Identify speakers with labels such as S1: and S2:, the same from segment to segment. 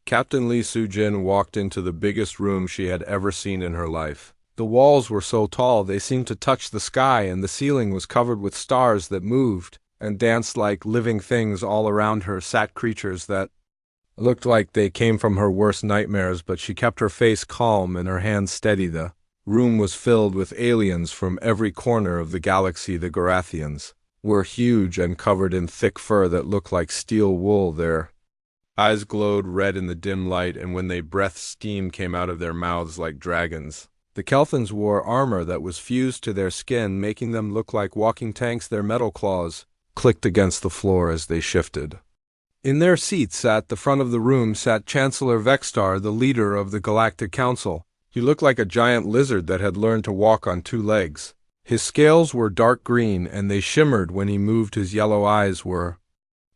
S1: Captain Lee Soo-jin walked into the biggest room she had ever seen in her life. The walls were so tall they seemed to touch the sky, and the ceiling was covered with stars that moved and danced like living things. All around her sat creatures that looked like they came from her worst nightmares, but she kept her face calm and her hands steady. The room was filled with aliens from every corner of the galaxy. The Garathians were huge and covered in thick fur that looked like steel wool. Their eyes glowed red in the dim light, and when they breathed, steam came out of their mouths like dragons. The Kelthans wore armor that was fused to their skin, making them look like walking tanks. Their metal claws clicked against the floor as they shifted. In their seats at the front of the room sat Chancellor Vextar, the leader of the Galactic Council. He looked like a giant lizard that had learned to walk on two legs. His scales were dark green, and they shimmered when he moved. His yellow eyes were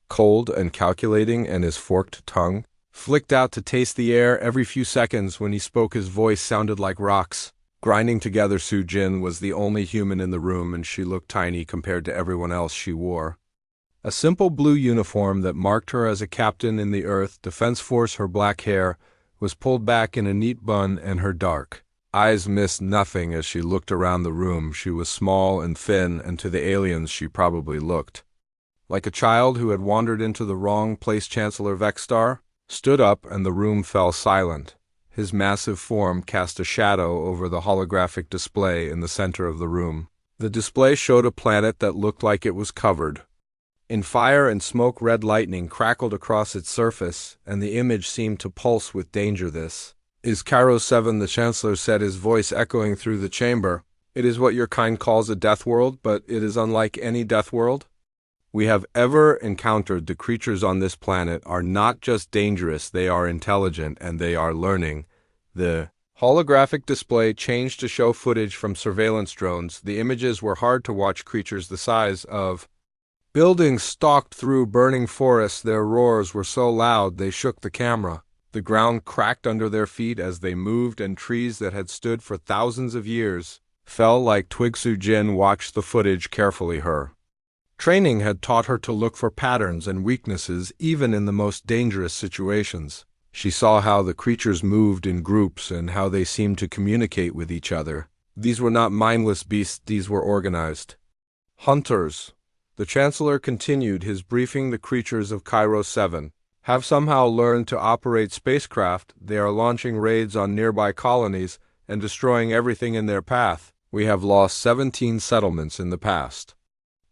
S1: cold and calculating, and his forked tongue flicked out to taste the air every few seconds. When he spoke, his voice sounded like rocks grinding together. Soo-jin was the only human in the room, and she looked tiny compared to everyone else. She wore a simple blue uniform that marked her as a captain in the Earth Defense Force. Her black hair was pulled back in a neat bun, and her dark eyes missed nothing as she looked around the room. She was small and thin, and to the aliens she probably looked like a child who had wandered into the wrong place. Chancellor Vextar stood up, and the room fell silent. His massive form cast a shadow over the holographic display in the center of the room. The display showed a planet that looked like it was covered in fire and smoke. Red lightning crackled across its surface, and the image seemed to pulse with danger. "This is Cairo 7, the Chancellor said, his voice echoing through the chamber. "It is what your kind calls a death world, but it is unlike any death world we have ever encountered. The creatures on this planet are not just dangerous, they are intelligent, and they are learning." The holographic display changed to show footage from surveillance drones. The images were hard to watch. Creatures the size of buildings stalked through burning forests. Their roars were so loud they shook the camera. The ground cracked under their feet as they moved, and trees that had stood for thousands of years fell like twigs. Soo-jin watched the footage carefully. Her training had taught her to look for patterns and weaknesses even in the most dangerous situations. She saw how the creatures moved in groups and how they seemed to communicate with each other. These were not mindless beasts, these were organized hunters. The Chancellor continued his briefing. The creatures of Cairo 7 have somehow learned to operate spacecraft. They are launching raids on nearby colonies and destroying everything in their path. We have lost 17 settlements in the past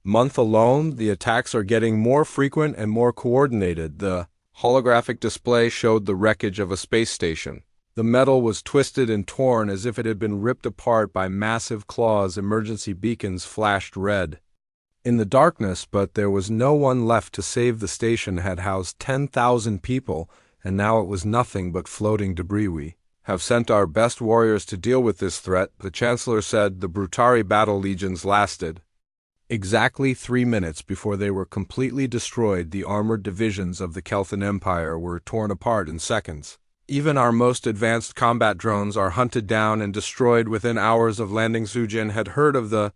S1: month alone. The attacks are getting more frequent and more coordinated. The holographic display showed the wreckage of a space station. The metal was twisted and torn as if it had been ripped apart by massive claws. Emergency beacons flashed red in the darkness, but there was no one left to save. The station had housed 10,000 people, and now it was nothing but floating debris. "We have sent our best warriors to deal with this threat," the Chancellor said. The Brutari battle legions lasted exactly 3 minutes before they were completely destroyed. The armored divisions of the Kelthan Empire were torn apart in seconds. Even our most advanced combat drones are hunted down and destroyed within hours of landing. Soo-jin had heard of the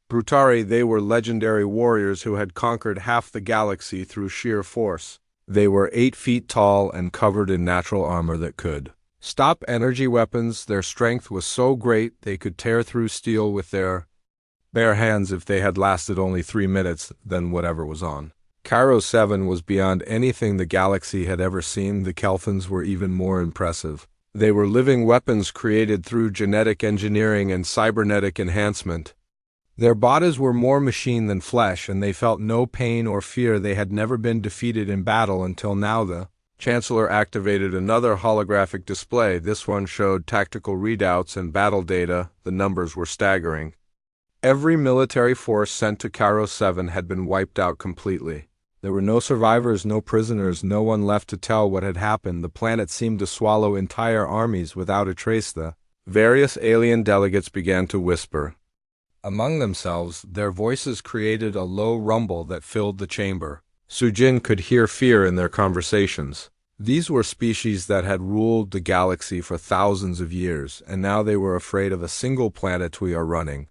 S1: Brutari. They were legendary warriors who had conquered half the galaxy through sheer force. They were 8 feet tall and covered in natural armor that could stop energy weapons. Their strength was so great they could tear through steel with their bare hands. If they had lasted only 3 minutes, then whatever was on Cairo 7 was beyond anything the galaxy had ever seen. The Kelthans were even more impressive. They were living weapons created through genetic engineering and cybernetic enhancement. Their bodies were more machine than flesh, and they felt no pain or fear. They had never been defeated in battle until now. The Chancellor activated another holographic display. This one showed tactical readouts and battle data. The numbers were staggering. Every military force sent to Cairo 7 had been wiped out completely. There were no survivors, no prisoners, no one left to tell what had happened. The planet seemed to swallow entire armies without a trace. The various alien delegates began to whisper among themselves. Their voices created a low rumble that filled the chamber. Soo-jin could hear fear in their conversations. These were species that had ruled the galaxy for thousands of years, and now they were afraid of a single planet. "We are running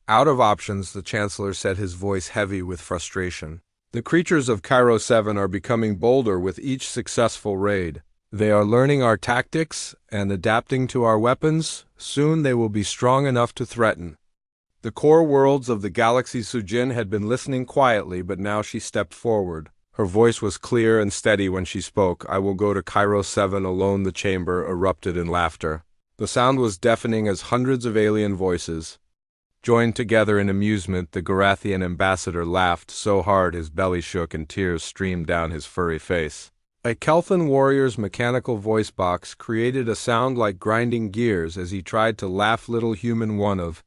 S1: out of options," the Chancellor said, his voice heavy with frustration. "The creatures of Cairo 7 are becoming bolder with each successful raid. They are learning our tactics and adapting to our weapons. Soon they will be strong enough to threaten. The core worlds of the galaxy. Sujin had been listening quietly, but now she stepped forward. Her voice was clear and steady when she spoke. I will go to Cairo 7 alone. The chamber erupted in laughter. The sound was deafening as hundreds of alien voices joined together in amusement. The Garathian ambassador laughed so hard his belly shook and tears streamed down his furry face. A Kelthan warrior's mechanical voice box created a sound like grinding gears as he tried to laugh. Little human one of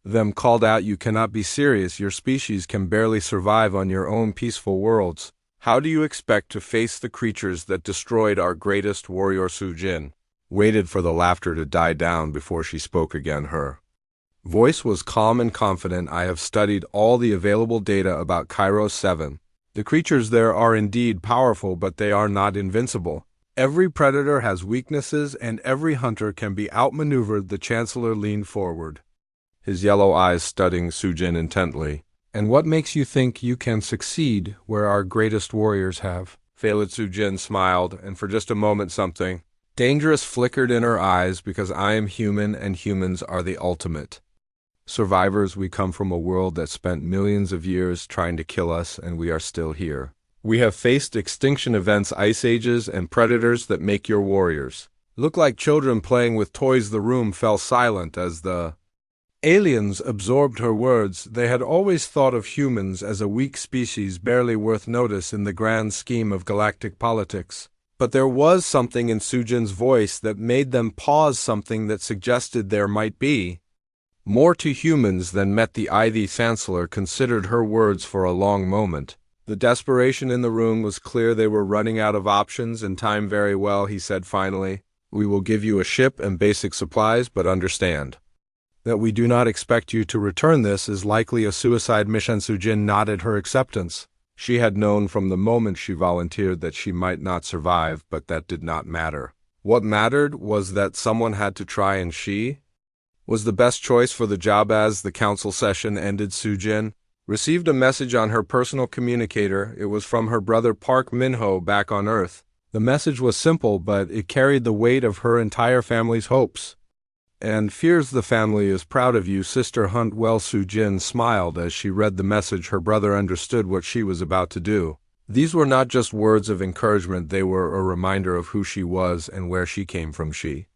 S1: them called out, "You cannot be serious. Your species can barely survive on your own peaceful worlds. How do you expect to face the creatures that destroyed our greatest warrior?" Sujin waited for the laughter to die down before she spoke again. Her voice was calm and confident. I have studied all the available data about Cairo 7. The creatures there are indeed powerful, but they are not invincible. Every predator has weaknesses, and every hunter can be outmaneuvered. The Chancellor leaned forward, his yellow eyes studying Sujin intently. And what makes you think you can succeed where our greatest warriors have failed? Sujin smiled, and for just a moment something dangerous flickered in her eyes. Because I am human, and humans are the ultimate survivors. We come from a world that spent millions of years trying to kill us, and we are still here. We have faced extinction events, ice ages, and predators that make your warriors look like children playing with toys. The room fell silent as the aliens absorbed her words. They had always thought of humans as a weak species barely worth notice in the grand scheme of galactic politics. But there was something in Sujin's voice that made them pause, something that suggested there might be more to humans than met the eye. The Chancellor considered her words for a long moment. The desperation in the room was clear. They were running out of options and time. Very well, he said finally. We will give you a ship and basic supplies, but understand that we do not expect you to return. This is likely a suicide mission. Sujin nodded her acceptance. She had known from the moment she volunteered that she might not survive, but that did not matter. What mattered was that someone had to try, and she was the best choice for the job. As the council session ended, Sujin received a message on her personal communicator. It was from her brother Park Minho back on Earth. The message was simple, but it carried the weight of her entire family's hopes and fears. The family is proud of you, Sister Hunt. Well, Sujin smiled as she read the message. Her brother understood what she was about to do. These were not just words of encouragement, they were a reminder of who she was and where she came from. She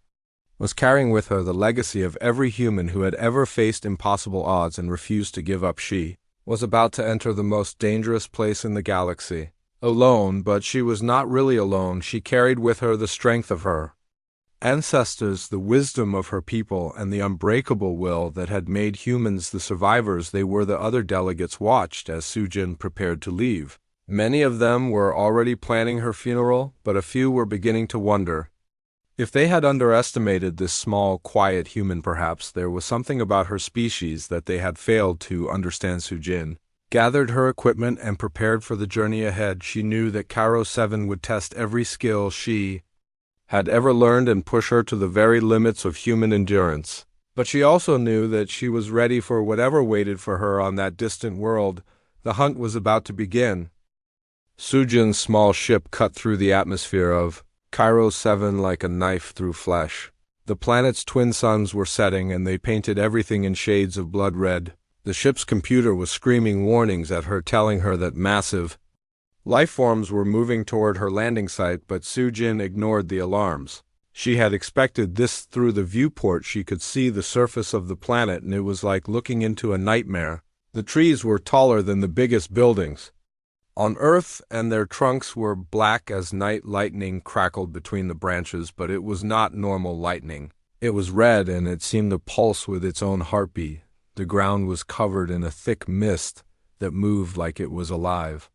S1: was carrying with her the legacy of every human who had ever faced impossible odds and refused to give up. She was about to enter the most dangerous place in the galaxy. Alone, but she was not really alone. She carried with her the strength of her ancestors, the wisdom of her people, and the unbreakable will that had made humans the survivors they were. The other delegates watched as Sujin prepared to leave. Many of them were already planning her funeral, but a few were beginning to wonder if they had underestimated this small, quiet human. Perhaps there was something about her species that they had failed to understand. Sujin gathered her equipment and prepared for the journey ahead. She knew that Cairo 7 would test every skill she had ever learned and push her to the very limits of human endurance. But she also knew that she was ready for whatever waited for her on that distant world. The hunt was about to begin. Sujin's small ship cut through the atmosphere of Cairo 7 like a knife through flesh. The planet's twin suns were setting, and they painted everything in shades of blood red. The ship's computer was screaming warnings at her, telling her that massive life forms were moving toward her landing site, but Sujin ignored the alarms. She had expected this. Through the viewport she could see the surface of the planet, and it was like looking into a nightmare. The trees were taller than the biggest buildings on Earth, and their trunks were black as night. Lightning crackled between the branches, but it was not normal lightning. It was red, and it seemed to pulse with its own heartbeat. The ground was covered in a thick mist that moved like it was alive.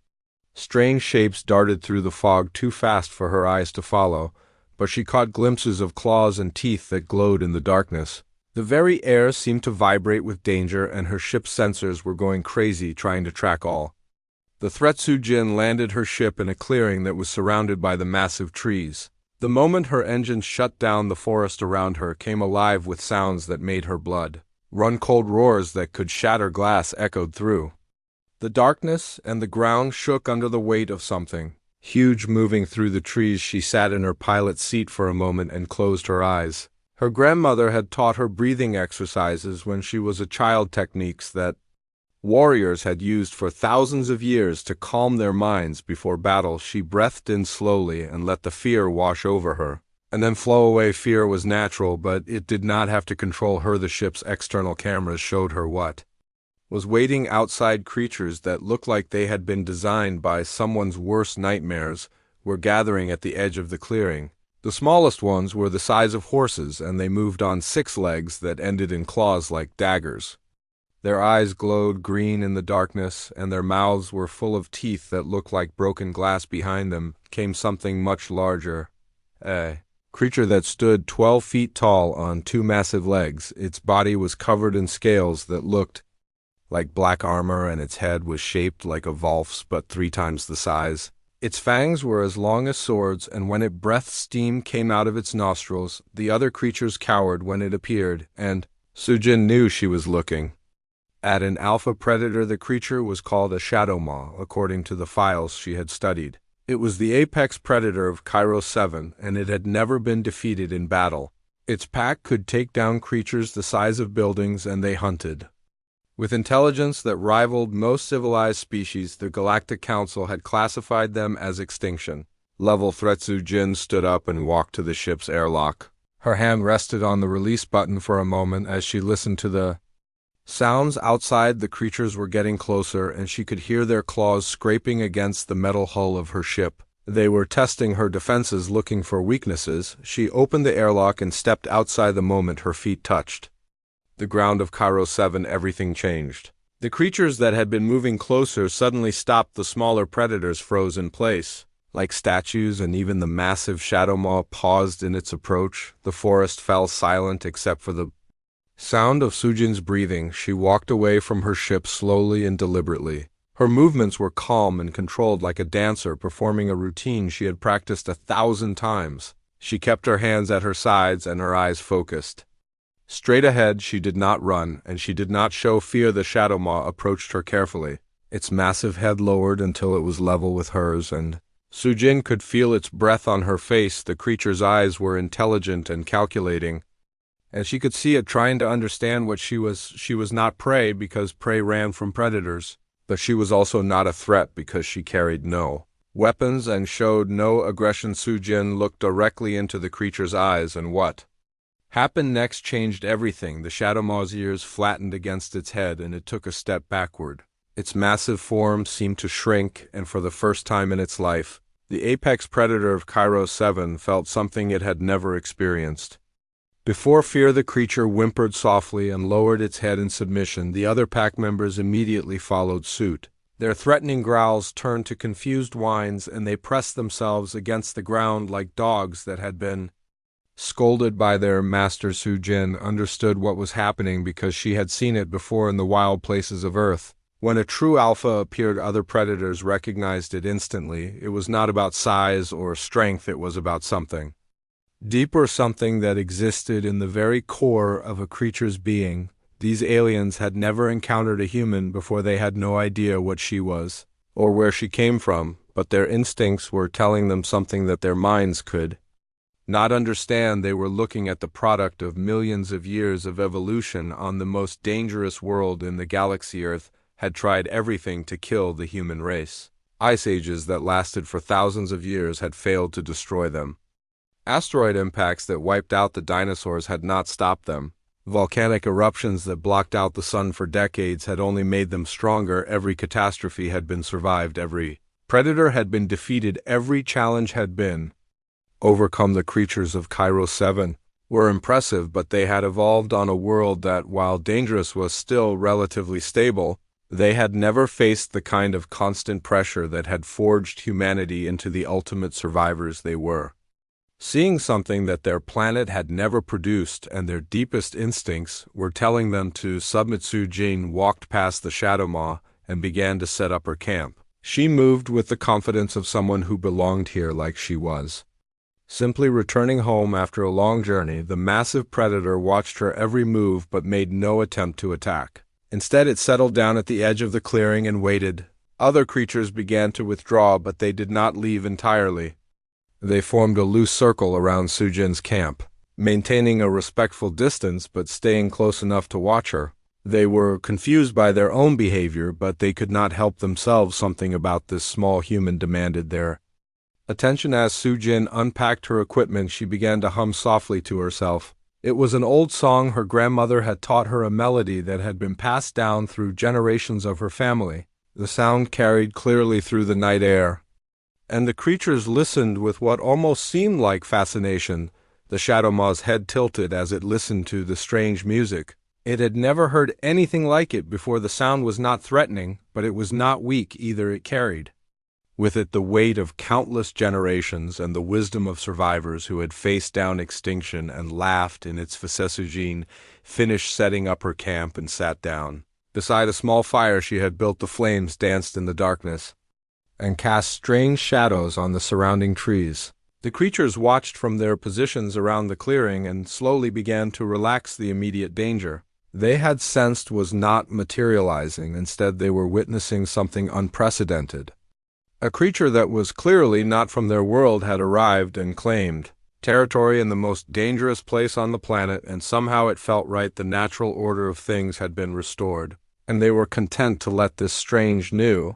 S1: Strange shapes darted through the fog, too fast for her eyes to follow, but she caught glimpses of claws and teeth that glowed in the darkness. The very air seemed to vibrate with danger, and her ship's sensors were going crazy trying to track all the threats. Sujin landed her ship in a clearing that was surrounded by the massive trees. The moment her engines shut down, the forest around her came alive with sounds that made her blood run cold. Roars that could shatter glass echoed through the darkness, and the ground shook under the weight of something Huge, moving through the trees, she sat in her pilot's seat for a moment and closed her eyes. Her grandmother had taught her breathing exercises when she was a child, techniques that warriors had used for thousands of years to calm their minds before battle. She breathed in slowly and let the fear wash over her, and then flow away. Fear was natural, but it did not have to control her. The ship's external cameras showed her what was waiting outside. Creatures that looked like they had been designed by someone's worst nightmares were gathering at the edge of the clearing. The smallest ones were the size of horses, and they moved on 6 legs that ended in claws like daggers. Their eyes glowed green in the darkness, and their mouths were full of teeth that looked like broken glass. Behind them came something much larger. A creature that stood 12 feet tall on 2 massive legs. Its body was covered in scales that looked like black armor, and its head was shaped like a wolf's but 3 times the size. Its fangs were as long as swords, and when it breathed, steam came out of its nostrils. The other creatures cowered when it appeared, and Sujin knew she was looking at an alpha predator. The creature was called a shadow maw, according to the files she had studied. It was the apex predator of Kairos 7, and it had never been defeated in battle. Its pack could take down creatures the size of buildings, and they hunted with intelligence that rivaled most civilized species. The Galactic Council had classified them as extinction level threats. Jin stood up and walked to the ship's airlock. Her hand rested on the release button for a moment as she listened to the sounds outside. The creatures were getting closer, and she could hear their claws scraping against the metal hull of her ship. They were testing her defenses, looking for weaknesses. She opened the airlock and stepped outside. The moment her feet touched the ground of Kairos 7, everything changed. The creatures that had been moving closer suddenly stopped. The smaller predators froze in place like statues, and even the massive shadow maw paused in its approach. The forest fell silent except for the sound of Sujin's breathing. She walked away from her ship slowly and deliberately. Her movements were calm and controlled, like a dancer performing a routine she had practiced 1,000 times. She kept her hands at her sides and her eyes focused straight ahead. She did not run, and she did not show fear. The shadow maw approached her carefully. Its massive head lowered until it was level with hers, and Sujin could feel its breath on her face. The creature's eyes were intelligent and calculating, and she could see it trying to understand what she was. She was not prey because prey ran from predators, but she was also not a threat because she carried no weapons and showed no aggression. Sujin looked directly into the creature's eyes, and what happened next changed everything. The shadow maw's ears flattened against its head, and it took a step backward. Its massive form seemed to shrink, and for the first time in its life, the apex predator of Kairos 7 felt something it had never experienced before. Fear. The creature whimpered softly and lowered its head in submission. The other pack members immediately followed suit. Their threatening growls turned to confused whines, and they pressed themselves against the ground like dogs that had been scolded by their master. Sujin understood what was happening because she had seen it before in the wild places of Earth. When a true alpha appeared, other predators recognized it instantly. It was not about size or strength, it was about something deeper, something that existed in the very core of a creature's being. These aliens had never encountered a human before. They had no idea what she was or where she came from, but their instincts were telling them something that their minds could not understand. They were looking at the product of millions of years of evolution on the most dangerous world in the galaxy. Earth had tried everything to kill the human race. Ice ages that lasted for thousands of years had failed to destroy them. Asteroid impacts that wiped out the dinosaurs had not stopped them. Volcanic eruptions that blocked out the sun for decades had only made them stronger. Every catastrophe had been survived. Every predator had been defeated. Every challenge had been overcome. The creatures of Kairos 7 were impressive, but they had evolved on a world that, while dangerous, was still relatively stable. They had never faced the kind of constant pressure that had forged humanity into the ultimate survivors they were. Seeing something that their planet had never produced, and their deepest instincts were telling them to submit. Sujin walked past the shadow maw and began to set up her camp. She moved with the confidence of someone who belonged here, like she was simply returning home after a long journey. The massive predator watched her every move but made no attempt to attack. Instead, it settled down at the edge of the clearing and waited. Other creatures began to withdraw, but they did not leave entirely. They formed a loose circle around Sujin's camp, maintaining a respectful distance but staying close enough to watch her. They were confused by their own behavior, but they could not help themselves. Something about this small human demanded their attention. As Sujin unpacked her equipment, she began to hum softly to herself. It was an old song her grandmother had taught her, a melody that had been passed down through generations of her family. The sound carried clearly through the night air, and the creatures listened with what almost seemed like fascination. The Shadow Maw's head tilted as it listened to the strange music. It had never heard anything like it before. The sound was not threatening, but it was not weak either. It carried with it the weight of countless generations and the wisdom of survivors who had faced down extinction and laughed in its faces. Sujin finished setting up her camp and sat down. Beside a small fire she had built, the flames danced in the darkness and cast strange shadows on the surrounding trees. The creatures watched from their positions around the clearing and slowly began to relax. The immediate danger they had sensed was not materializing. Instead, they were witnessing something unprecedented. A creature that was clearly not from their world had arrived and claimed territory in the most dangerous place on the planet, and somehow it felt right. The natural order of things had been restored, and they were content to let this strange new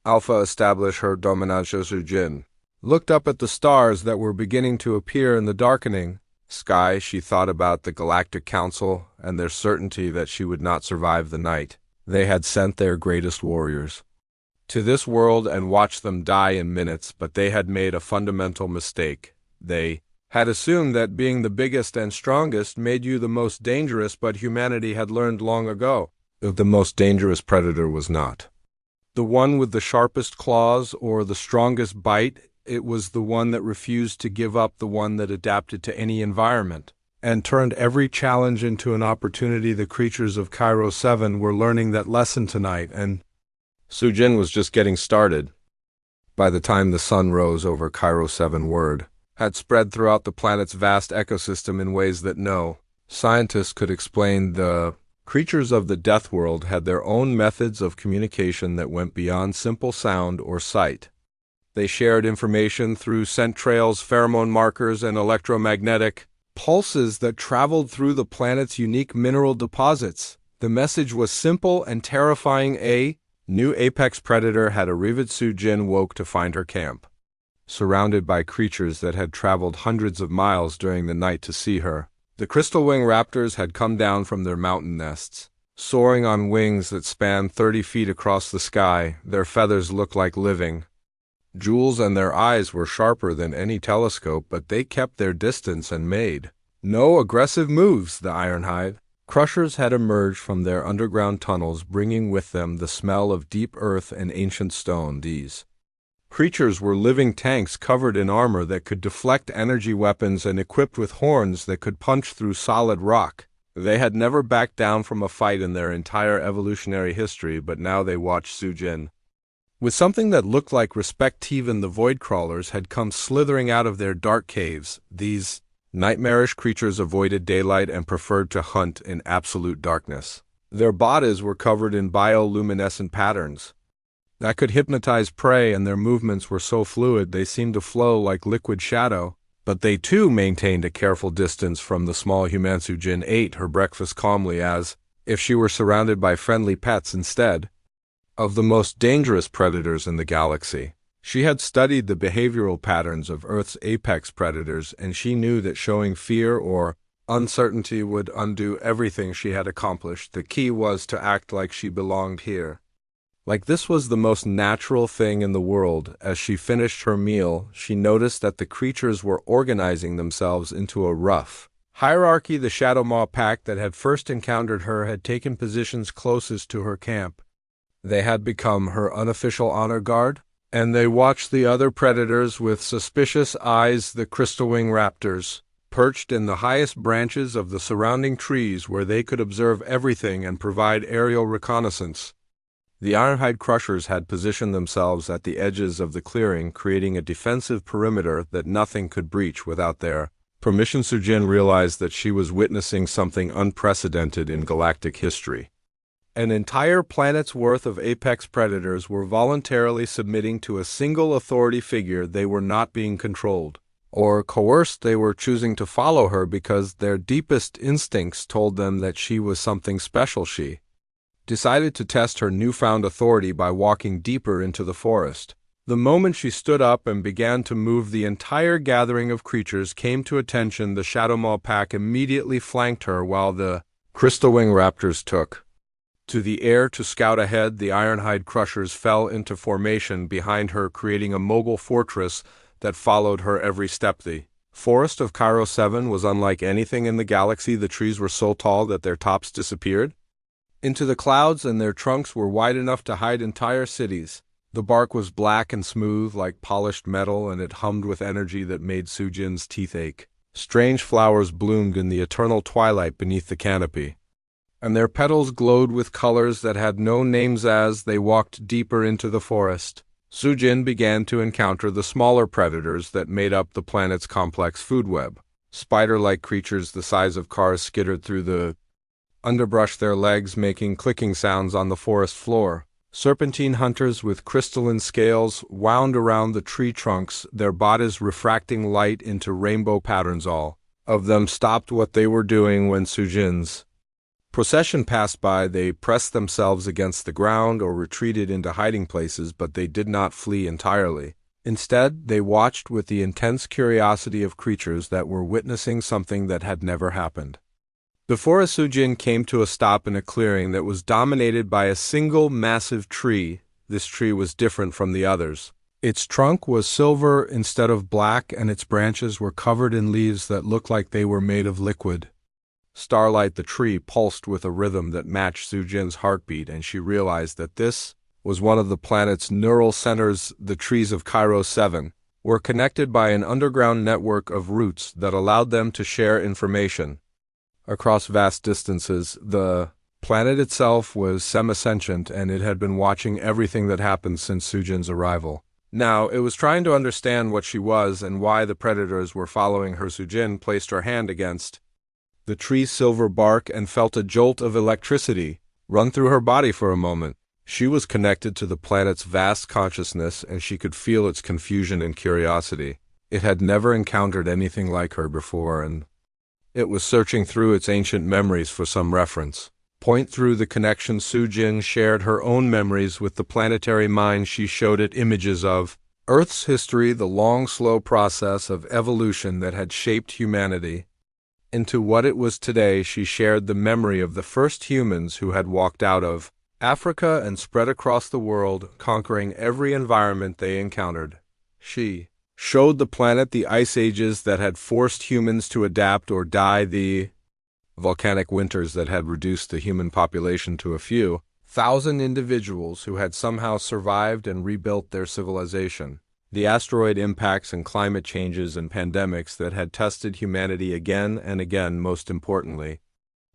S1: alpha establish her dominance. Sujin looked up at the stars that were beginning to appear in the darkening sky. She thought about the Galactic Council and their certainty that she would not survive the night. They had sent their greatest warriors to this world and watched them die in minutes, but they had made a fundamental mistake. They had assumed that being the biggest and strongest made you the most dangerous, but humanity had learned long ago that the most dangerous predator was not the one with the sharpest claws or the strongest bite. It was the one that refused to give up, the one that adapted to any environment and turned every challenge into an opportunity. The creatures of Cairo 7 were learning that lesson tonight, and Sujin was just getting started. By the time the sun rose over Cairo 7, word had spread throughout the planet's vast ecosystem in ways that no scientist could explain. The creatures of the Deathworld had their own methods of communication that went beyond simple sound or sight. They shared information through scent trails, pheromone markers, and electromagnetic pulses that traveled through the planet's unique mineral deposits. The message was simple and terrifying. A new apex predator had arrived. Sujin woke to find her camp surrounded by creatures that had traveled hundreds of miles during the night to see her. The crystal wing raptors had come down from their mountain nests, soaring on wings that spanned 30 feet across the sky. Their feathers looked like living jewels, and their eyes were sharper than any telescope, but they kept their distance and made no aggressive moves. The Ironhide crushers had emerged from their underground tunnels, bringing with them the smell of deep earth and ancient stone. These creatures were living tanks covered in armor that could deflect energy weapons and equipped with horns that could punch through solid rock. They had never backed down from a fight in their entire evolutionary history, but now they watched Sujin with something that looked like respect. Even the void crawlers had come slithering out of their dark caves. These nightmarish creatures avoided daylight and preferred to hunt in absolute darkness. Their bodies were covered in bioluminescent patterns that could hypnotize prey, and their movements were so fluid they seemed to flow like liquid shadow. But they too maintained a careful distance from the small human. Sujin ate her breakfast calmly, as if she were surrounded by friendly pets instead of the most dangerous predators in the galaxy. She had studied the behavioral patterns of Earth's apex predators, and she knew that showing fear or uncertainty would undo everything she had accomplished. The key was to act like she belonged here, like this was the most natural thing in the world. As she finished her meal, she noticed that the creatures were organizing themselves into a rough hierarchy. The Shadow Maw pack that had first encountered her had taken positions closest to her camp. They had become her unofficial honor guard, and they watched the other predators with suspicious eyes. The crystal-wing raptors perched in the highest branches of the surrounding trees, where they could observe everything and provide aerial reconnaissance. The Ironhide crushers had positioned themselves at the edges of the clearing, creating a defensive perimeter that nothing could breach without their permission. Sujin realized that she was witnessing something unprecedented in galactic history. An entire planet's worth of apex predators were voluntarily submitting to a single authority figure. They were not being controlled or coerced. They were choosing to follow her because their deepest instincts told them that she was something special. She decided to test her newfound authority by walking deeper into the forest. The moment she stood up and began to move, the entire gathering of creatures came to attention. The Shadowmaw pack immediately flanked her while the Crystalwing Raptors took to the air to scout ahead. The Ironhide Crushers fell into formation behind her, creating a mogul fortress that followed her every step. The forest of Cairo 7 was unlike anything in the galaxy. The trees were so tall that their tops disappeared into the clouds, and their trunks were wide enough to hide entire cities. The bark was black and smooth like polished metal, and it hummed with energy that made Sujin's teeth ache. Strange flowers bloomed in the eternal twilight beneath the canopy, and their petals glowed with colors that had no names. As they walked deeper into the forest, Sujin began to encounter the smaller predators that made up the planet's complex food web. Spider-like creatures the size of cars skittered through the underbrush, their legs making clicking sounds on the forest floor. Serpentine hunters with crystalline scales wound around the tree trunks, their bodies refracting light into rainbow patterns. All of them stopped what they were doing when Sujin's procession passed by. They pressed themselves against the ground or retreated into hiding places, but they did not flee entirely. Instead, they watched with the intense curiosity of creatures that were witnessing something that had never happened. Before Sujin came to a stop in a clearing that was dominated by a single massive tree. This tree was different from the others. Its trunk was silver instead of black, and its branches were covered in leaves that looked like they were made of liquid starlight. The tree pulsed with a rhythm that matched Sujin's heartbeat, and she realized that this was one of the planet's neural centers. The trees of Cairo 7 were connected by an underground network of roots that allowed them to share information across vast distances. The planet itself was semi-sentient, and it had been watching everything that happened since Sujin's arrival. Now, it was trying to understand what she was and why the predators were following her. Sujin placed her hand against the tree's silver bark and felt a jolt of electricity run through her body. For a moment, she was connected to the planet's vast consciousness, and she could feel its confusion and curiosity. It had never encountered anything like her before, and it was searching through its ancient memories for some reference point. Through the connection, Sujin shared her own memories with the planetary mind. She showed it images of Earth's history, the long, slow process of evolution that had shaped humanity into what it was today. She shared the memory of the first humans who had walked out of Africa and spread across the world, conquering every environment they encountered. She showed the planet the ice ages that had forced humans to adapt or die, the volcanic winters that had reduced the human population to a few thousand individuals who had somehow survived and rebuilt their civilization, the asteroid impacts and climate changes and pandemics that had tested humanity again and again. Most importantly,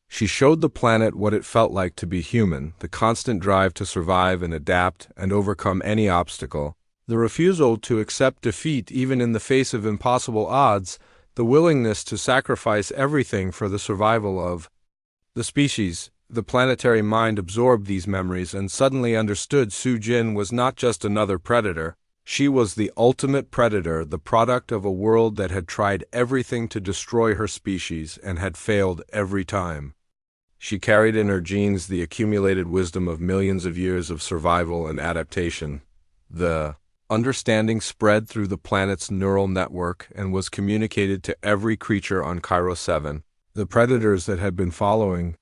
S1: she showed the planet what it felt like to be human, the constant drive to survive and adapt and overcome any obstacle, the refusal to accept defeat even in the face of impossible odds, the willingness to sacrifice everything for the survival of the species. The planetary mind absorbed these memories and suddenly understood Sujin was not just another predator. She was the ultimate predator, the product of a world that had tried everything to destroy her species and had failed every time. She carried in her genes the accumulated wisdom of millions of years of survival and adaptation. The understanding spread through the planet's neural network and was communicated to every creature on Cairo 7. The predators that had been following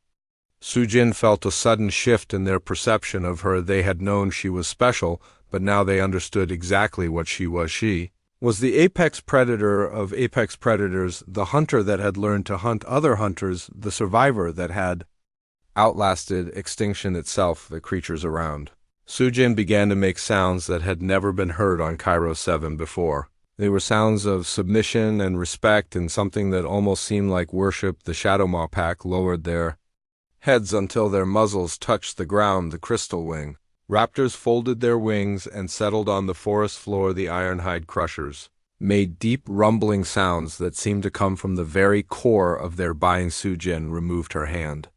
S1: Sujin felt a sudden shift in their perception of her. They had known she was special, but now they understood exactly what she was. She was the apex predator of apex predators, the hunter that had learned to hunt other hunters, the survivor that had outlasted extinction itself, the creatures around. Sujin began to make sounds that had never been heard on Cairo 7 before. They were sounds of submission and respect and something that almost seemed like worship. The Shadowmaw pack lowered their heads until their muzzles touched the ground. The Crystalwing Raptors folded their wings and settled on the forest floor. The Ironhide Crushers made deep rumbling sounds that seemed to come from the very core of their being. Sujin removed her hand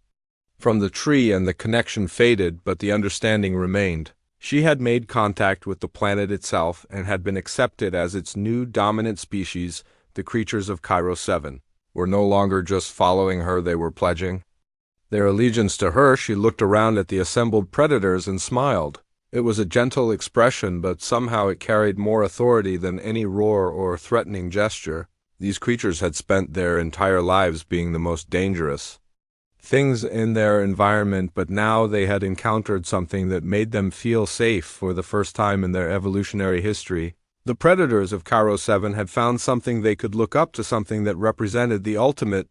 S1: from the tree and the connection faded, but the understanding remained. She had made contact with the planet itself and had been accepted as its new dominant species. The creatures of Cairo 7 were no longer just following her, they were pledging their allegiance to her. She looked around at the assembled predators and smiled. It was a gentle expression, but somehow it carried more authority than any roar or threatening gesture. These creatures had spent their entire lives being the most dangerous things in their environment, but now they had encountered something that made them feel safe for the first time in their evolutionary history. The predators of Cairo 7 had found something they could look up to, something that represented the ultimate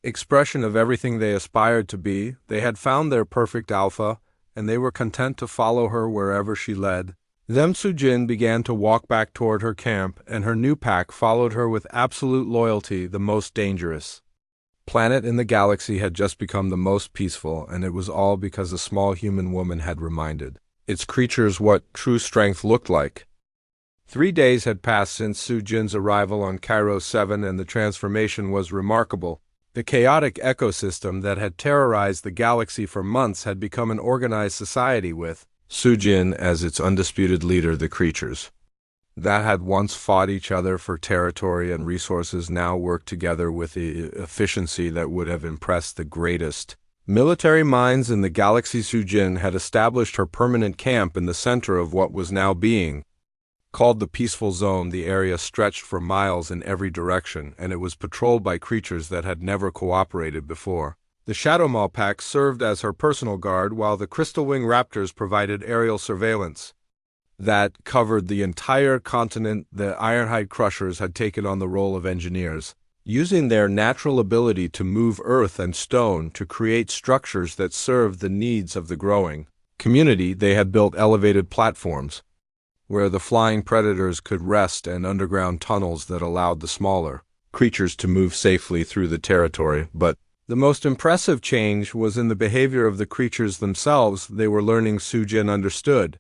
S1: expression of everything they aspired to be. They had found their perfect alpha, and they were content to follow her wherever she led. Then Sujin began to walk back toward her camp, and her new pack followed her with absolute loyalty. The most dangerous planet in the galaxy had just become the most peaceful, and it was all because a small human woman had reminded its creatures what true strength looked like. 3 days had passed since Sujin's arrival on Cairo 7, and the transformation was remarkable. The chaotic ecosystem that had terrorized the galaxy for months had become an organized society with Sujin as its undisputed leader. The creatures that had once fought each other for territory and resources now worked together with the efficiency that would have impressed the greatest military minds in the galaxy. Sujin had established her permanent camp in the center of what was now being called the Peaceful Zone. The area stretched for miles in every direction, and it was patrolled by creatures that had never cooperated before. The Shadowmaw pack served as her personal guard, while the Crystalwing Raptors provided aerial surveillance that covered the entire continent. The Ironhide Crushers had taken on the role of engineers, using their natural ability to move earth and stone to create structures that served the needs of the growing community. They had built elevated platforms where the flying predators could rest, and underground tunnels that allowed the smaller creatures to move safely through the territory. But the most impressive change was in the behavior of the creatures themselves. They were learning. Sujin understood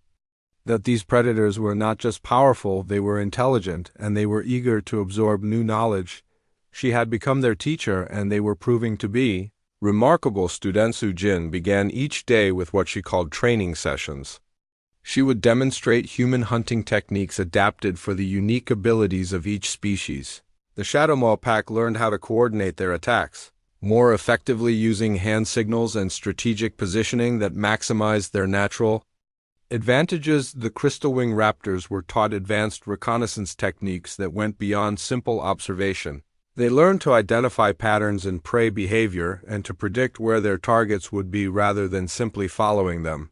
S1: that these predators were not just powerful, they were intelligent, and they were eager to absorb new knowledge. She had become their teacher, and they were proving to be remarkable students. Sujin began each day with what she called training sessions. She would demonstrate human hunting techniques adapted for the unique abilities of each species. The Shadowmaw pack learned how to coordinate their attacks more effectively, using hand signals and strategic positioning that maximized their natural advantages. The Crystalwing Raptors were taught advanced reconnaissance techniques that went beyond simple observation. They learned to identify patterns in prey behavior and to predict where their targets would be rather than simply following them.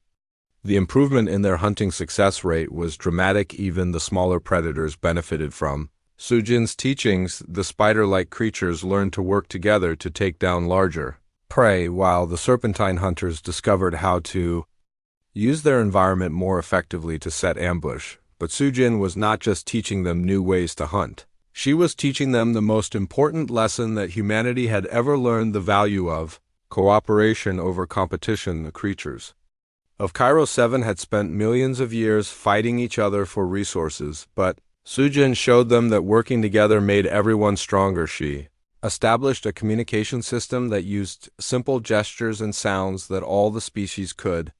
S1: The improvement in their hunting success rate was dramatic. Even the smaller predators benefited from Sujin's teachings. The spider-like creatures learned to work together to take down larger prey, while the serpentine hunters discovered how to use their environment more effectively to set ambush. But Sujin was not just teaching them new ways to hunt. She was teaching them the most important lesson that humanity had ever learned: the value of cooperation over competition. The creatures of Cairo 7 had spent millions of years fighting each other for resources, but Sujin showed them that working together made everyone stronger. She established a communication system that used simple gestures and sounds that all the species could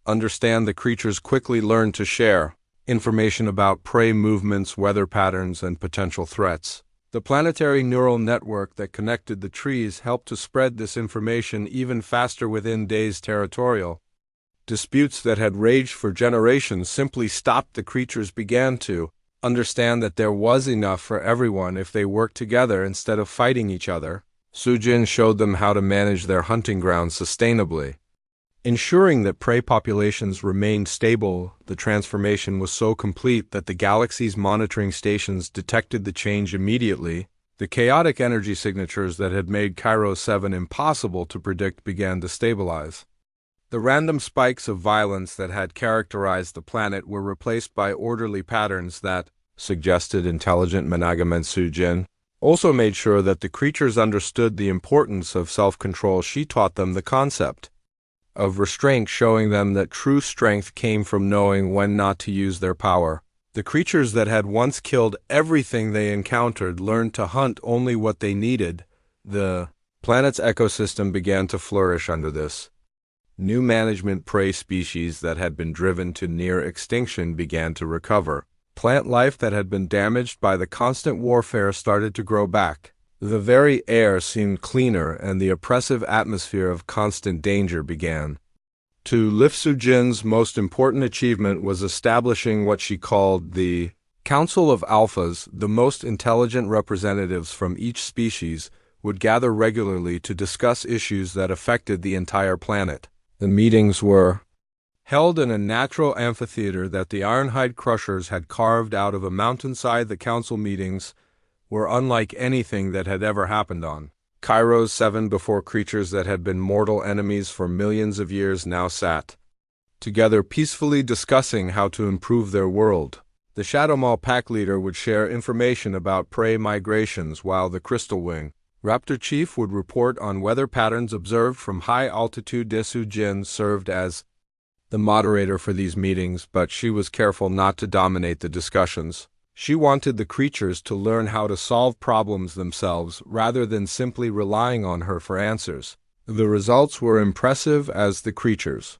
S1: understand. The creatures quickly learned to share information about prey movements, weather patterns, and potential threats. The planetary neural network that connected the trees helped to spread this information even faster. Within days, territorial disputes that had raged for generations simply stopped. The creatures began to understand that there was enough for everyone if they worked together instead of fighting each other. Sujin showed them how to manage their hunting grounds sustainably, ensuring that prey populations remained stable. The transformation was so complete that the galaxy's monitoring stations detected the change immediately. The chaotic energy signatures that had made Cairo 7 impossible to predict began to stabilize. The random spikes of violence that had characterized the planet were replaced by orderly patterns that suggested intelligent management. Sujin also made sure that the creatures understood the importance of self-control. She taught them the concept of restraint, showing them that true strength came from knowing when not to use their power. The creatures that had once killed everything they encountered learned to hunt only what they needed. The Planet's ecosystem began to flourish under this. New management prey species that had been driven to near extinction began to recover. Plant life that had been damaged by the constant warfare started to grow back. The very air seemed cleaner, and the oppressive atmosphere of constant danger began. To Lif Sujin's most important achievement was establishing what she called the Council of Alphas. The most intelligent representatives from each species would gather regularly to discuss issues that affected the entire planet. The meetings were held in a natural amphitheater that the Ironhide Crushers had carved out of a mountainside. The council meetings were unlike anything that had ever happened on Kairos 7 before. Creatures that had been mortal enemies for millions of years now sat together peacefully discussing how to improve their world. The Shadowmaw pack leader would share information about prey migrations, while the Crystal Wing Raptor Chief would report on weather patterns observed from high altitude. Desu Jin served as the moderator for these meetings, but she was careful not to dominate the discussions. She wanted the creatures to learn how to solve problems themselves rather than simply relying on her for answers. The results were impressive as the creatures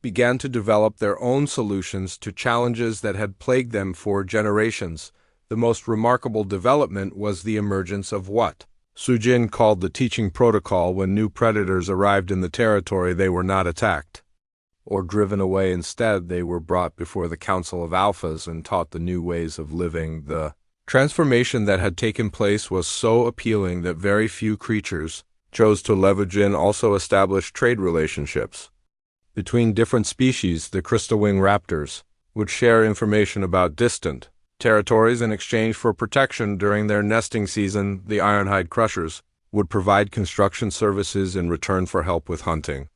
S1: began to develop their own solutions to challenges that had plagued them for generations. The most remarkable development was the emergence of what Sujin called the teaching protocol. When new predators arrived in the territory, they were not attacked or driven away. Instead, they were brought before the Council of Alphas and taught the new ways of living. The transformation that had taken place was so appealing that very few creatures chose to leverage in. Also established trade relationships between different species. The Crystal Wing Raptors would share information about distant territories in exchange for protection during their nesting season. The Ironhide Crushers would provide construction services in return for help with hunting.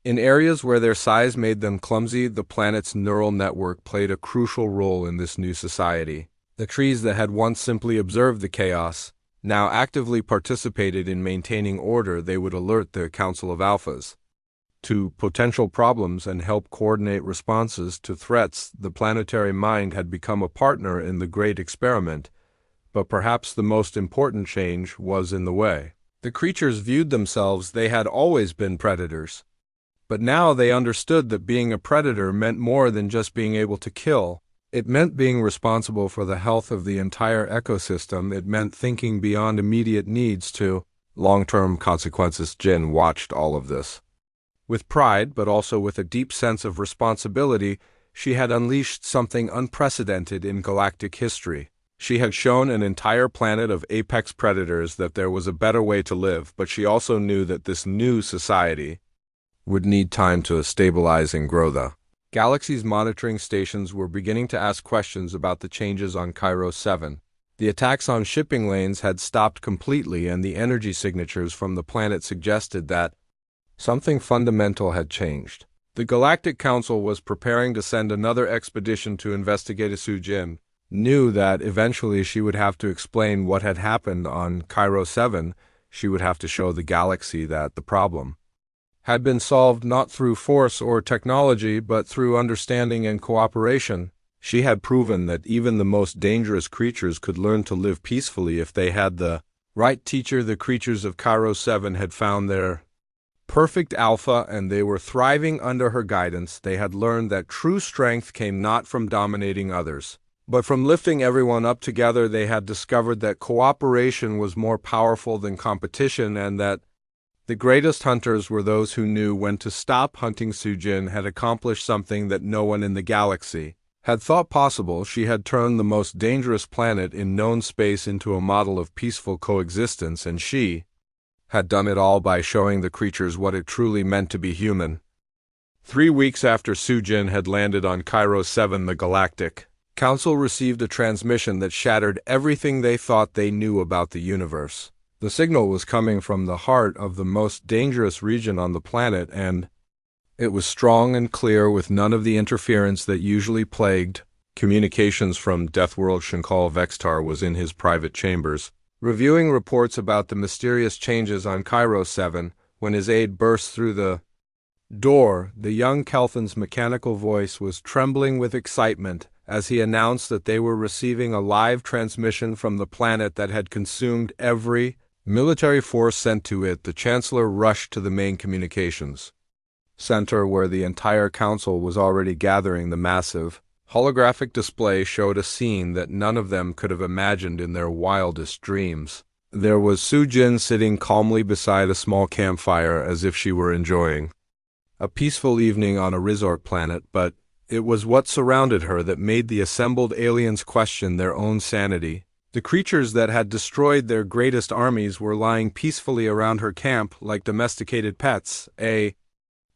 S1: In areas where their size made them clumsy, the planet's neural network played a crucial role in this new society. The trees that had once simply observed the chaos now actively participated in maintaining order. They would alert the Council of Alphas to potential problems and help coordinate responses to threats. The planetary mind had become a partner in the great experiment, but perhaps the most important change was in the way the creatures viewed themselves. They had always been predators, but now they understood that being a predator meant more than just being able to kill. It meant being responsible for the health of the entire ecosystem. It meant thinking beyond immediate needs to long-term consequences. Jin watched all of this with pride, but also with a deep sense of responsibility. She had unleashed something unprecedented in galactic history. She had shown an entire planet of apex predators that there was a better way to live, but she also knew that this new society would need time to stabilize and grow. The galaxy's monitoring stations were beginning to ask questions about the changes on Kairos 7. The attacks on shipping lanes had stopped completely, and the energy signatures from the planet suggested that something fundamental had changed. The Galactic Council was preparing to send another expedition to investigate. Sujin knew that eventually she would have to explain what had happened on Kairos 7. She would have to show the galaxy that the problem had been solved not through force or technology, but through understanding and cooperation. She had proven that even the most dangerous creatures could learn to live peacefully if they had the right teacher. The creatures of Kairos 7 had found their perfect alpha, and they were thriving under her guidance. They had learned that true strength came not from dominating others, but from lifting everyone up together. They had discovered that cooperation was more powerful than competition, and that the greatest hunters were those who knew when to stop hunting. Sujin had accomplished something that no one in the galaxy had thought possible. She had turned the most dangerous planet in known space into a model of peaceful coexistence, and she had done it all by showing the creatures what it truly meant to be human. 3 weeks after Sujin had landed on Kairos 7, the Galactic Council received a transmission that shattered everything they thought they knew about the universe. The signal was coming from the heart of the most dangerous region on the planet, and it was strong and clear, with none of the interference that usually plagued communications from Deathworld. Shankal Vextar was in his private chambers, reviewing reports about the mysterious changes on Kairos 7, when his aide burst through the door. The young Kelthan's mechanical voice was trembling with excitement as he announced that they were receiving a live transmission from the planet that had consumed every Military force sent to it, the Chancellor rushed to the main communications center where the entire council was already gathering. The massive, holographic display showed a scene that none of them could have imagined in their wildest dreams. There was Sujin sitting calmly beside a small campfire as if she were enjoying a peaceful evening on a resort planet, but it was what surrounded her that made the assembled aliens question their own sanity. The creatures that had destroyed their greatest armies were lying peacefully around her camp like domesticated pets. A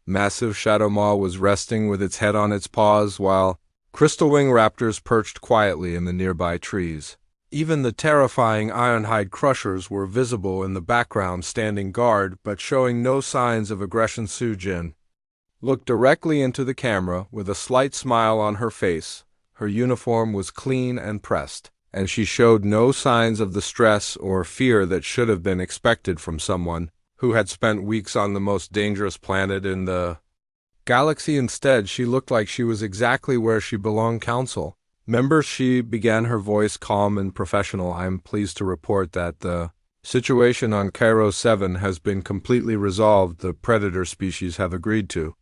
S1: massive shadow maw was resting with its head on its paws, while crystal-wing raptors perched quietly in the nearby trees. Even the terrifying ironhide crushers were visible in the background, standing guard but showing no signs of aggression. Sujin looked directly into the camera with a slight smile on her face. Her uniform was clean and pressed, and she showed no signs of the stress or fear that should have been expected from someone who had spent weeks on the most dangerous planet in the galaxy. Instead, she looked like she was exactly where she belonged. Council members, she began, her voice calm and professional. I'm pleased to report that the situation on Cairo 7 has been completely resolved. The predator species have agreed to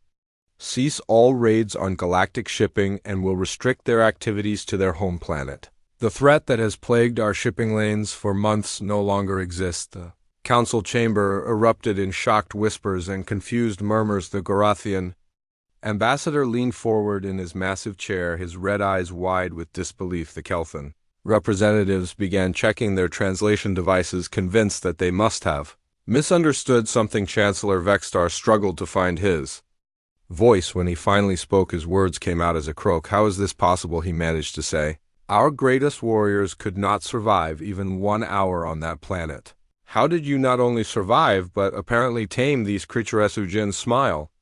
S1: cease all raids on galactic shipping and will restrict their activities to their home planet. The threat that has plagued our shipping lanes for months no longer exists. The council chamber erupted in shocked whispers and confused murmurs. The Gorathian ambassador leaned forward in his massive chair, his red eyes wide with disbelief. The Kelthan representatives began checking their translation devices, convinced that they must have misunderstood something. Chancellor Vexstar struggled to find his voice. When he finally spoke, his words came out as a croak. How is this possible? He managed to say. Our greatest warriors could not survive even 1 hour on that planet. How did you not only survive, but apparently tame these creatures? Sujin's smile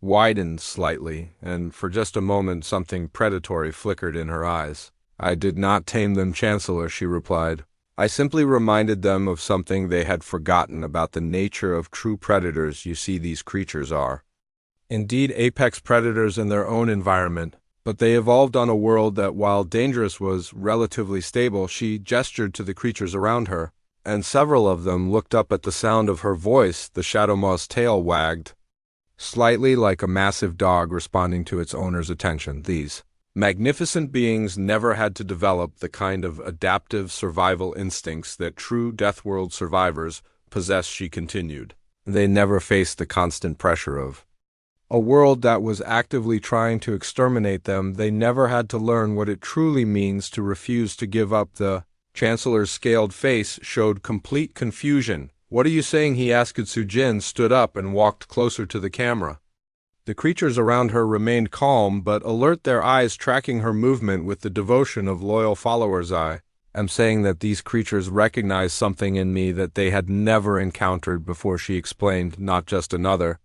S1: widened slightly, and for just a moment something predatory flickered in her eyes. I did not tame them, Chancellor, she replied. I simply reminded them of something they had forgotten about the nature of true predators. You see, these creatures are indeed apex predators in their own environment, but they evolved on a world that, while dangerous, was relatively stable. She gestured to the creatures around her, and several of them looked up at the sound of her voice. The shadow maw's tail wagged slightly like a massive dog responding to its owner's attention. These magnificent beings never had to develop the kind of adaptive survival instincts that true Deathworld survivors possess, she continued. They never faced the constant pressure of a world that was actively trying to exterminate them. They never had to learn what it truly means to refuse to give up. The Chancellor's scaled face showed complete confusion. What are you saying? He asked. Sujin stood up and walked closer to the camera. The creatures around her remained calm but alert, their eyes tracking her movement with the devotion of loyal followers. I am saying that these creatures recognize something in me that they had never encountered before, she explained. Not just another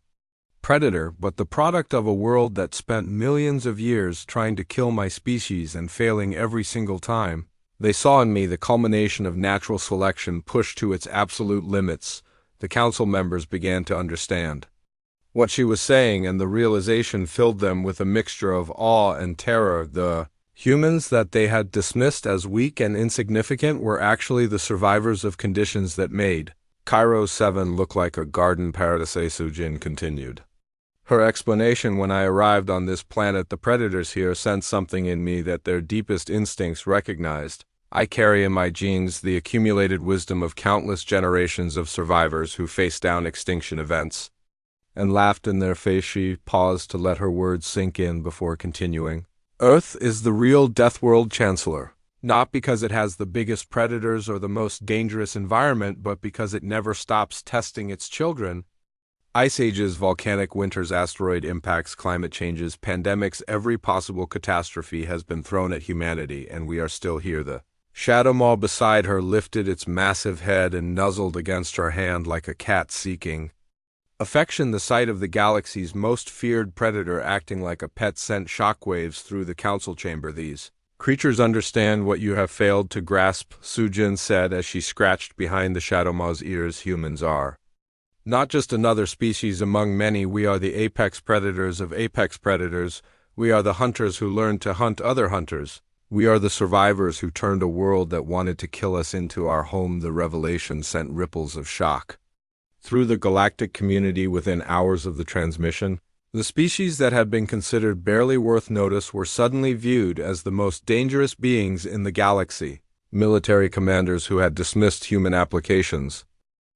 S1: predator, but the product of a world that spent millions of years trying to kill my species and failing every single time. They saw in me the culmination of natural selection pushed to its absolute limits. The council members began to understand what she was saying, and the realization filled them with a mixture of awe and terror. The humans that they had dismissed as weak and insignificant were actually the survivors of conditions that made Cairo 7 look like a garden paradise. Sujin continued her explanation. When I arrived on this planet, the predators here sensed something in me that their deepest instincts recognized. I carry in my genes the accumulated wisdom of countless generations of survivors who faced down extinction events. And laughed in their face. She paused to let her words sink in before continuing. Earth is the real Deathworld, Chancellor. Not because it has the biggest predators or the most dangerous environment, but because it never stops testing its children. Ice ages, volcanic winters, asteroid impacts, climate changes, pandemics, every possible catastrophe has been thrown at humanity, and we are still here. The shadow maw beside her lifted its massive head and nuzzled against her hand like a cat seeking affection. The sight of the galaxy's most feared predator acting like a pet sent shockwaves through the council chamber. These creatures understand what you have failed to grasp, Sujin said as she scratched behind the shadow maw's ears. Humans are not just another species among many. We are the apex predators of apex predators. We are the hunters who learn to hunt other hunters. We are the survivors who turned a world that wanted to kill us into our home. The revelation sent ripples of shock through the galactic community within hours of the transmission. The species that had been considered barely worth notice were suddenly viewed as the most dangerous beings in the galaxy. Military commanders who had dismissed human applications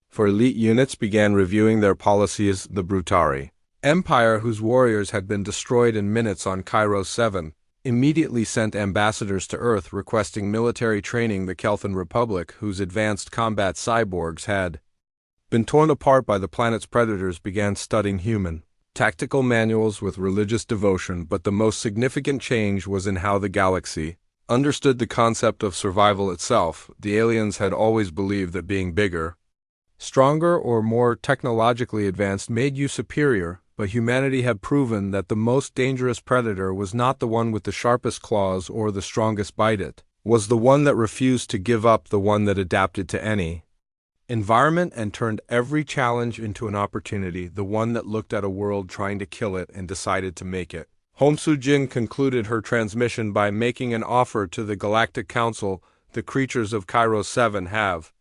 S1: for elite units began reviewing their policies. The Brutari Empire, whose warriors had been destroyed in minutes on Kairos 7, immediately sent ambassadors to Earth requesting military training. The Kelthan Republic, whose advanced combat cyborgs had been torn apart by the planet's predators, began studying human tactical manuals with religious devotion. But the most significant change was in how the galaxy understood the concept of survival itself. The aliens had always believed that being bigger, stronger, or more technologically advanced made you superior, but humanity had proven that the most dangerous predator was not the one with the sharpest claws or the strongest bite. It was the one that refused to give up, the one that adapted to any environment and turned every challenge into an opportunity, the one that looked at a world trying to kill it and decided to make it home. Sujin concluded her transmission by making an offer to the Galactic Council. The creatures of Kairos 7 have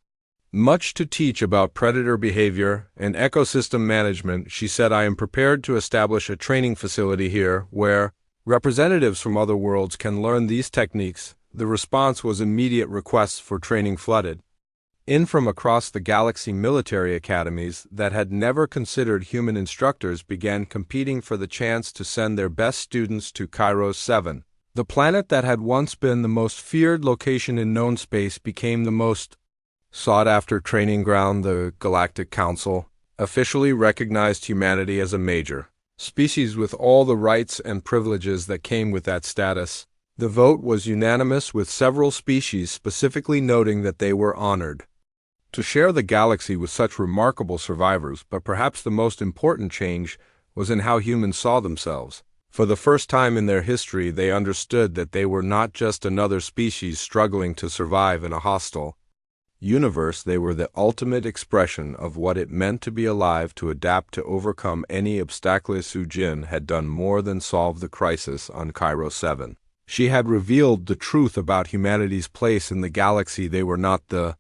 S1: much to teach about predator behavior and ecosystem management, she said. I am prepared to establish a training facility here where representatives from other worlds can learn these techniques. The response was immediate. Requests for training flooded in from across the galaxy. Military academies that had never considered human instructors began competing for the chance to send their best students to Kairos 7. The planet that had once been the most feared location in known space became the most sought-after training ground. The Galactic Council officially recognized humanity as a major species with all the rights and privileges that came with that status. The vote was unanimous, with several species specifically noting that they were honored to share the galaxy with such remarkable survivors. But perhaps the most important change was in how humans saw themselves. For the first time in their history, they understood that they were not just another species struggling to survive in a hostile universe. They were the ultimate expression of what it meant to be alive, to adapt, to overcome any obstacle. Sujin had done more than solve the crisis on Kairos 7. She had revealed the truth about humanity's place in the galaxy. They were not the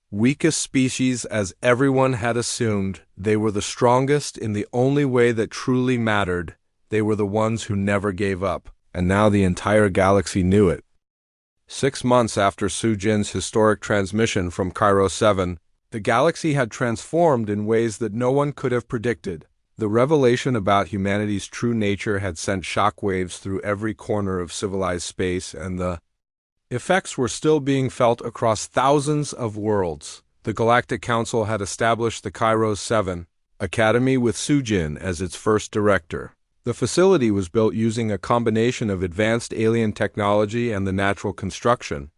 S1: weakest species as everyone had assumed. They were the strongest in the only way that truly mattered. They were the ones who never gave up. And now the entire galaxy knew it. 6 months after Sujin's historic transmission from Kairos 7, the galaxy had transformed in ways that no one could have predicted. The revelation about humanity's true nature had sent shockwaves through every corner of civilized space, and the effects were still being felt across thousands of worlds. The Galactic Council had established the Kairos 7 Academy with Sujin as its first director. The facility was built using a combination of advanced alien technology and the natural construction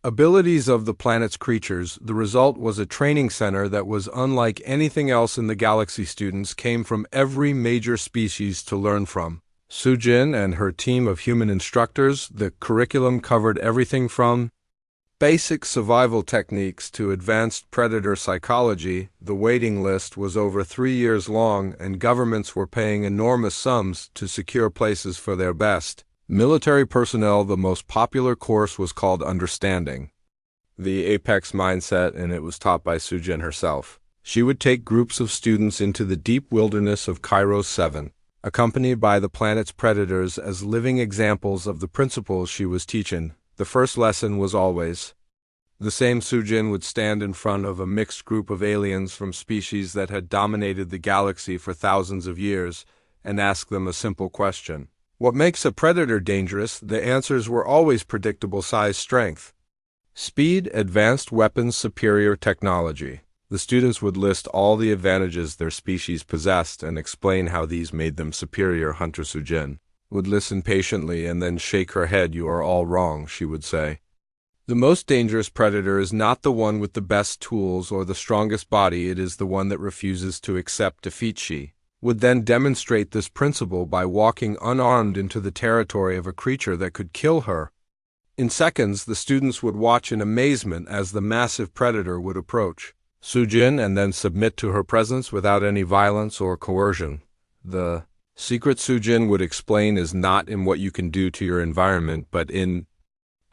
S1: abilities of the planet's creatures. The result was a training center that was unlike anything else in the galaxy. Students came from every major species to learn from Sujin and her team of human instructors. The curriculum covered everything from basic survival techniques to advanced predator psychology. The waiting list was over 3 years long, and governments were paying enormous sums to secure places for their best military personnel. The most popular course was called Understanding the Apex Mindset, and it was taught by Sujin herself. She would take groups of students into the deep wilderness of Kairos 7, accompanied by the planet's predators as living examples of the principles she was teaching. The first lesson was always the same. Sujin would stand in front of a mixed group of aliens from species that had dominated the galaxy for thousands of years and ask them a simple question. What makes a predator dangerous? The answers were always predictable: size, strength, speed, advanced weapons, superior technology. The students would list all the advantages their species possessed and explain how these made them superior. Hunter Sujin would listen patiently and then shake her head. You are all wrong, she would say. The most dangerous predator is not the one with the best tools or the strongest body. It is the one that refuses to accept defeat. She would then demonstrate this principle by walking unarmed into the territory of a creature that could kill her. In seconds, the students would watch in amazement as the massive predator would approach Sujin and then submit to her presence without any violence or coercion. The secret, Sujin would explain, is not in what you can do to your environment, but in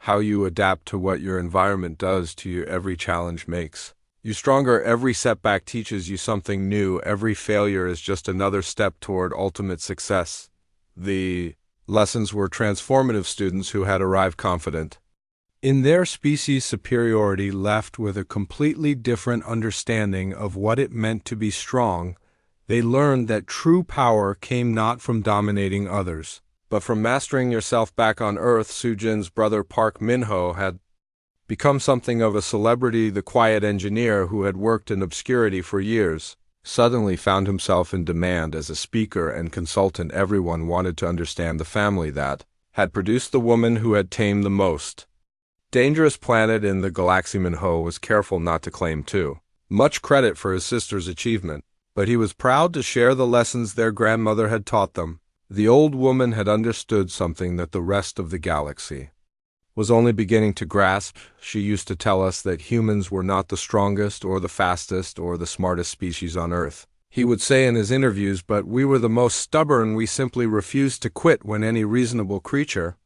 S1: how you adapt to what your environment does to you. Every challenge makes you stronger. Every setback teaches you something new. Every failure is just another step toward ultimate success. The lessons were transformative. Students who had arrived confident in their species' superiority left with a completely different understanding of what it meant to be strong. They learned that true power came not from dominating others, but from mastering yourself. Back on Earth, Sujin's brother Park Min-ho had become something of a celebrity. The quiet engineer who had worked in obscurity for years suddenly found himself in demand as a speaker and consultant. Everyone wanted to understand the family that had produced the woman who had tamed the most dangerous planet in the galaxy. Min-ho was careful not to claim too much credit for his sister's achievement, but he was proud to share the lessons their grandmother had taught them. The old woman had understood something that the rest of the galaxy was only beginning to grasp. She used to tell us that humans were not the strongest or the fastest or the smartest species on Earth. He would say in his interviews, but we were the most stubborn. We simply refused to quit when any reasonable creature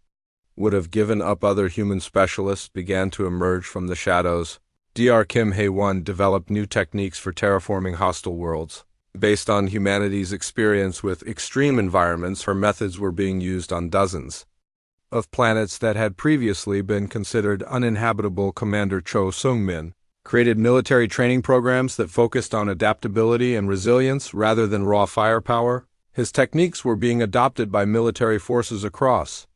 S1: would have given up. Other human specialists began to emerge from the shadows. Dr. Kim Hae-won developed new techniques for terraforming hostile worlds. Based on humanity's experience with extreme environments, her methods were being used on dozens of planets that had previously been considered uninhabitable. Commander Cho Sung-min created military training programs that focused on adaptability and resilience rather than raw firepower. His techniques were being adopted by military forces across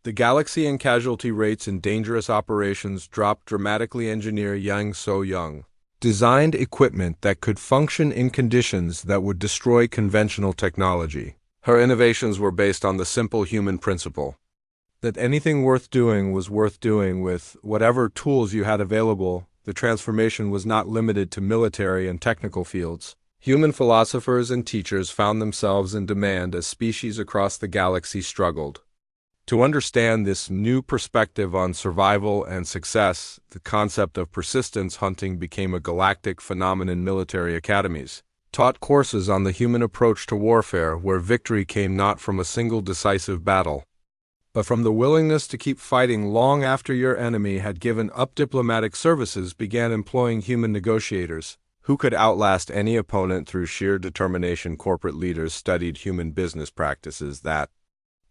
S1: the galaxy, and casualty rates in dangerous operations dropped dramatically. Engineer Yang So-young designed equipment that could function in conditions that would destroy conventional technology. Her innovations were based on the simple human principle that anything worth doing was worth doing with whatever tools you had available. The transformation was not limited to military and technical fields. Human philosophers and teachers found themselves in demand as species across the galaxy struggled to understand this new perspective on survival and success. The concept of persistence hunting became a galactic phenomenon. Military academies taught courses on the human approach to warfare, where victory came not from a single decisive battle, but from the willingness to keep fighting long after your enemy had given up. Diplomatic services began employing human negotiators who could outlast any opponent through sheer determination. Corporate leaders studied human business practices that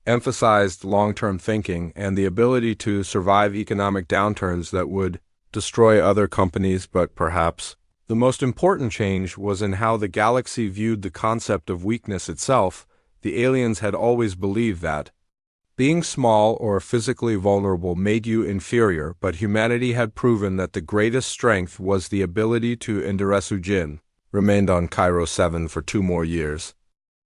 S1: emphasized long-term thinking and the ability to survive economic downturns that would destroy other companies. But perhaps the most important change was in how the galaxy viewed the concept of weakness itself. The aliens had always believed that being small or physically vulnerable made you inferior, but humanity had proven that the greatest strength was the ability to endure. Sujin remained on Cairo 7 for 2 more years.